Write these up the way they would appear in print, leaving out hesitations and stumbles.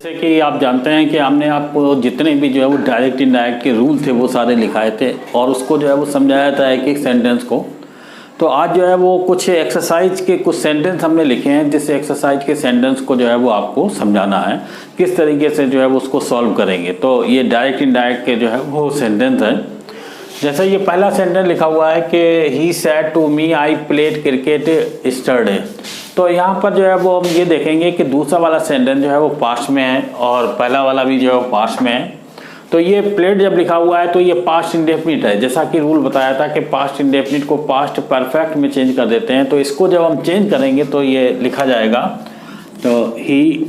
जैसे कि आप जानते हैं कि हमने आपको जितने भी जो है वो डायरेक्ट इनडायरेक्ट के रूल थे वो सारे लिखाए थे और उसको जो है वो समझाया था एक एक सेंटेंस को। तो आज जो है वो कुछ एक्सरसाइज के कुछ सेंटेंस हमने लिखे हैं, जिस एक्सरसाइज के सेंटेंस को जो है वो आपको समझाना है किस तरीके से जो है वो उसको सॉल्व करेंगे। तो ये डायरेक्ट इनडायरेक्ट के जो है वो सेंटेंस है। जैसे ये पहला सेंटेंस लिखा हुआ है कि he said to me I played cricket yesterday. तो यहाँ पर जो है वो हम ये देखेंगे कि दूसरा वाला सेंटेंस जो है वो पास्ट में है और पहला वाला भी जो है वो पास्ट में है। तो ये प्लेड जब लिखा हुआ है तो ये पास्ट इंडेफिनिट है, जैसा कि रूल बताया था कि पास्ट इंडेफिनिट को पास्ट परफेक्ट में चेंज कर देते हैं। तो इसको जब हम चेंज करेंगे तो ये लिखा जाएगा, तो he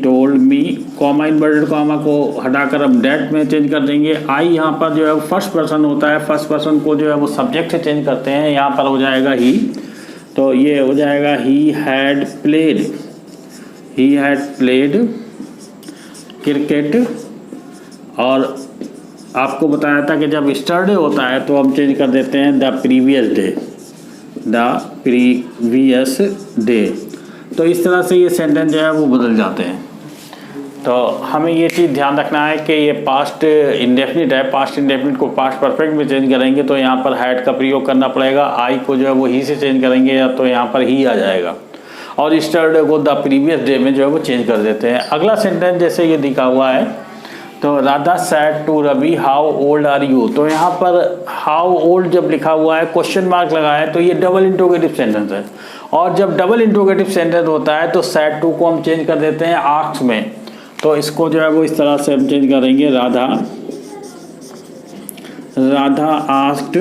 told me, comma inverted comma को हटाकर हम डेट में चेंज कर देंगे। आई यहाँ पर जो है वो फर्स्ट पर्सन होता है, फर्स्ट पर्सन को जो है वो सब्जेक्ट से चेंज करते हैं, यहाँ पर हो जाएगा ही। तो ये हो जाएगा ही हैड प्लेड क्रिकेट। और आपको बताया था कि जब यस्टरडे होता है तो हम चेंज कर देते हैं द प्रीवियस डे। तो इस तरह से ये सेंटेंस जो है वो बदल जाते हैं। तो हमें ये चीज़ ध्यान रखना है कि ये पास्ट इंडेफिनिट है, पास्ट इंडेफिनिट को पास्ट परफेक्ट में चेंज करेंगे तो यहाँ पर हैड का प्रयोग करना पड़ेगा। आई को जो है वो ही से चेंज करेंगे या तो यहाँ पर ही आ जाएगा, और यस्टरडे को द प्रीवियस डे में जो है वो चेंज कर देते हैं। अगला सेंटेंस जैसे ये दिखा हुआ है, तो Radha said to Ravi how old are you. तो यहाँ पर हाउ ओल्ड जब लिखा हुआ है क्वेश्चन मार्क लगा है तो ये डबल इंट्रोगेटिव सेंटेंस है, और जब डबल इंट्रोगेटिव सेंटेंस होता है तो सैड टू को हम चेंज कर देते हैं आस्क्ड में। तो इसको जो है वो इस तरह से हम चेंज करेंगे, राधा आस्क्ड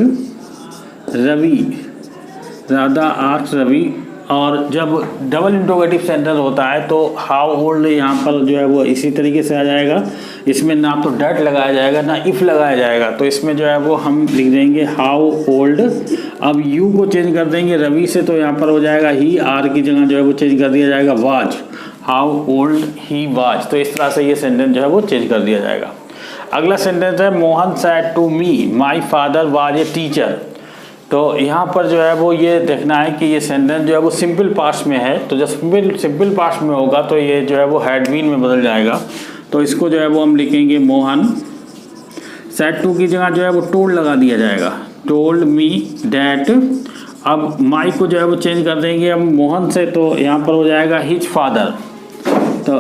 रवि। और जब डबल इंट्रोगेटिव सेंटेंस होता है तो हाउ ओल्ड यहाँ पर जो है वो इसी तरीके से आ जाएगा। इसमें ना तो डेट लगाया जाएगा ना इफ़ लगाया जाएगा, तो इसमें जो है वो हम लिख देंगे हाउ ओल्ड। अब यू को चेंज कर देंगे रवि से, तो यहाँ पर हो जाएगा ही, आर की जगह जो है वो चेंज कर दिया जाएगा was, how old he was. तो इस तरह से ये सेंटेंस जो है वो चेंज कर दिया जाएगा। अगला सेंटेंस है Mohan said to me my father was a teacher. तो यहाँ पर जो है वो ये देखना है कि ये सेंटेंस जो है वो सिंपल पास्ट में है, तो जब सिंपल पास्ट में होगा तो ये जो है वो हैड बीन में बदल जाएगा। तो इसको जो है वो हम लिखेंगे मोहन सैड टू की जगह जो है वो टोल्ड लगा दिया जाएगा, टोल्ड मी डैट। अब माई को जो है वो चेंज कर देंगे अब मोहन से, तो यहाँ पर हो जाएगा हिज फादर। तो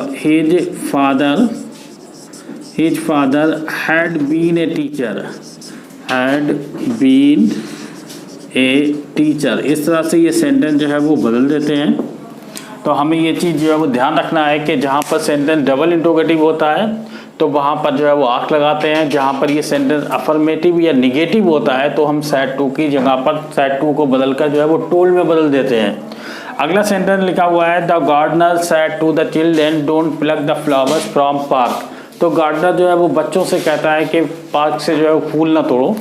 his father had been a teacher. इस तरह से ये सेंटेंस जो है वो बदल देते हैं। तो हमें ये चीज़ जो है वो ध्यान रखना है कि जहाँ पर सेंटेंस डबल इंट्रोगेटिव होता है तो वहाँ पर जो है वो आँख लगाते हैं, जहाँ पर ये सेंटेंस अफर्मेटिव या निगेटिव होता है तो हम सैड टू की जगह पर सैड टू को बदलकर जो है वो टोल्ड में बदल देते हैं। अगला सेंटेंस लिखा हुआ है the gardener said to the children don't pluck the flowers from park. तो गार्डनर जो है वो बच्चों से कहता है कि पार्क से जो है वो फूल ना तोड़ो।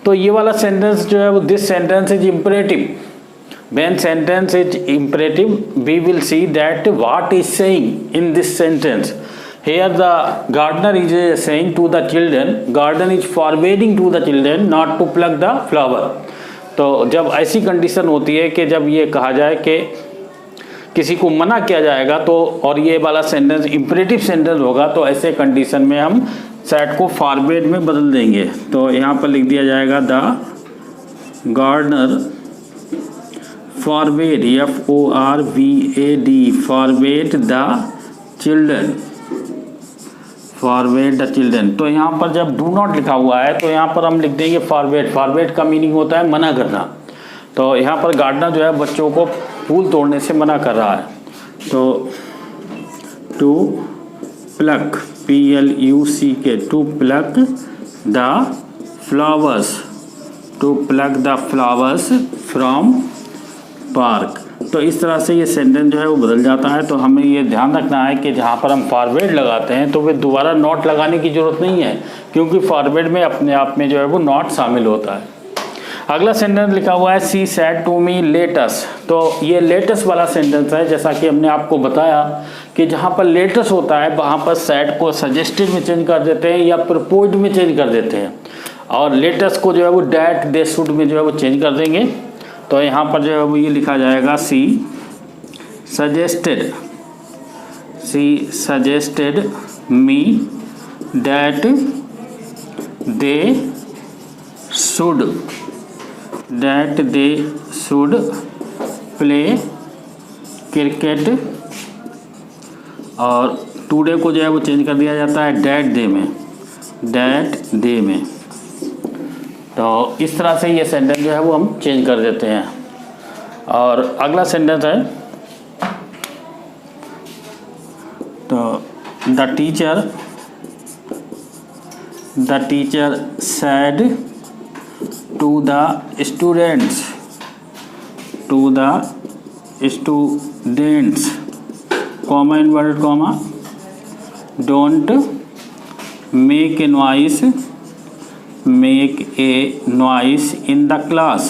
तो ये वाला सेंटेंस जो है वो this sentence is imperative. When sentence is imperative, we will see that what is saying in this sentence. Here the gardener is saying to the children, garden is forbidding to the children not to pluck the flower. तो जब ऐसी condition होती है कि जब ये कहा जाए कि किसी को मना किया जाएगा तो और ये वाला सेंटेंस इम्परेटिव सेंटेंस होगा तो ऐसे कंडीशन में हम सैड को फॉरबिड में बदल देंगे। तो यहाँ पर लिख दिया जाएगा the gardener forbade FORBAD forbade the children. तो यहाँ पर जब डू नॉट लिखा हुआ है तो यहाँ पर हम लिख देंगे फॉरबेड का मीनिंग होता है मना करना। तो यहाँ पर गार्डनर जो है बच्चों को फूल तोड़ने से मना कर रहा है। तो to pluck PLUCK to pluck the flowers from park. तो इस तरह से ये सेंटेंस जो है वो बदल जाता है। तो हमें ये ध्यान रखना है कि जहाँ पर हम फॉरवर्ड लगाते हैं तो वे दोबारा नॉट लगाने की ज़रूरत नहीं है, क्योंकि फॉरवर्ड में अपने आप में जो है वो नॉट शामिल होता है। अगला सेंटेंस लिखा हुआ है सी सैड टू मी लेटस। तो ये लेटस वाला सेंटेंस है, जैसा कि हमने आपको बताया कि जहाँ पर लेटस होता है वहाँ पर सैड को सजेस्टेड में चेंज कर देते हैं या प्रपोज्ड में चेंज कर देते हैं, और लेटस को जो है वो डैट दे शुड में जो है वो चेंज कर देंगे। तो यहाँ पर जो है वो ये लिखा जाएगा सी suggested me that they should play cricket, और टुडे को जो है वो चेंज कर दिया जाता है डेट दे में। तो इस तरह से ये सेंटेंस जो है वो हम चेंज कर देते हैं। और अगला सेंटेंस है, तो the teacher said to the students comma inverted comma don't make a noise in the class।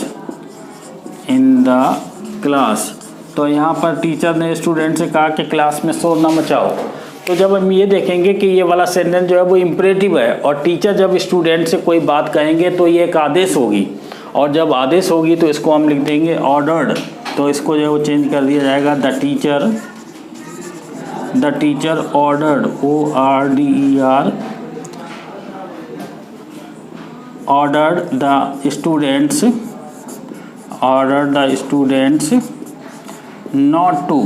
तो यहाँ पर टीचर ने स्टूडेंट से कहा कि क्लास में शोर ना मचाओ। तो जब हम ये देखेंगे कि ये वाला सेंटेंस जो है वो इम्परेटिव है, और टीचर जब स्टूडेंट से कोई बात कहेंगे तो ये एक आदेश होगी, और जब आदेश होगी तो इसको हम लिख देंगे ऑर्डर्ड। तो इसको जो है वो चेंज कर दिया जाएगा the teacher ordered ordered the students not to।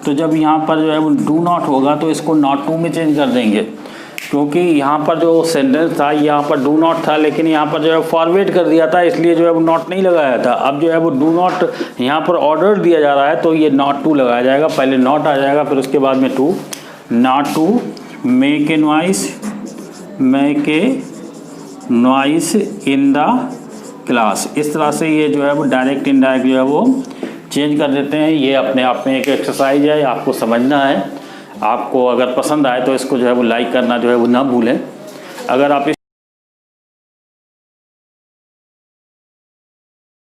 तो जब यहाँ पर जो है वो डू नॉट होगा तो इसको नॉट टू में चेंज कर देंगे, क्योंकि यहाँ पर जो सेंटेंस था यहाँ पर डू नॉट था, लेकिन यहाँ पर जो है फॉरवर्ड कर दिया था, इसलिए जो है वो नॉट नहीं लगाया था। अब जो है वो डू नॉट यहाँ पर ऑर्डर दिया जा रहा है तो ये नॉट टू लगाया जाएगा, पहले नॉट आ जाएगा फिर उसके बाद में to. Not to make a noise in the class. इस तरह से ये जो है वो डायरेक्ट इनडायरेक्ट जो है वो चेंज कर देते हैं। ये अपने आप में एक एक्सरसाइज है, आपको समझना है। आपको अगर पसंद आए तो इसको जो है वो लाइक करना जो है वो ना भूलें। अगर आप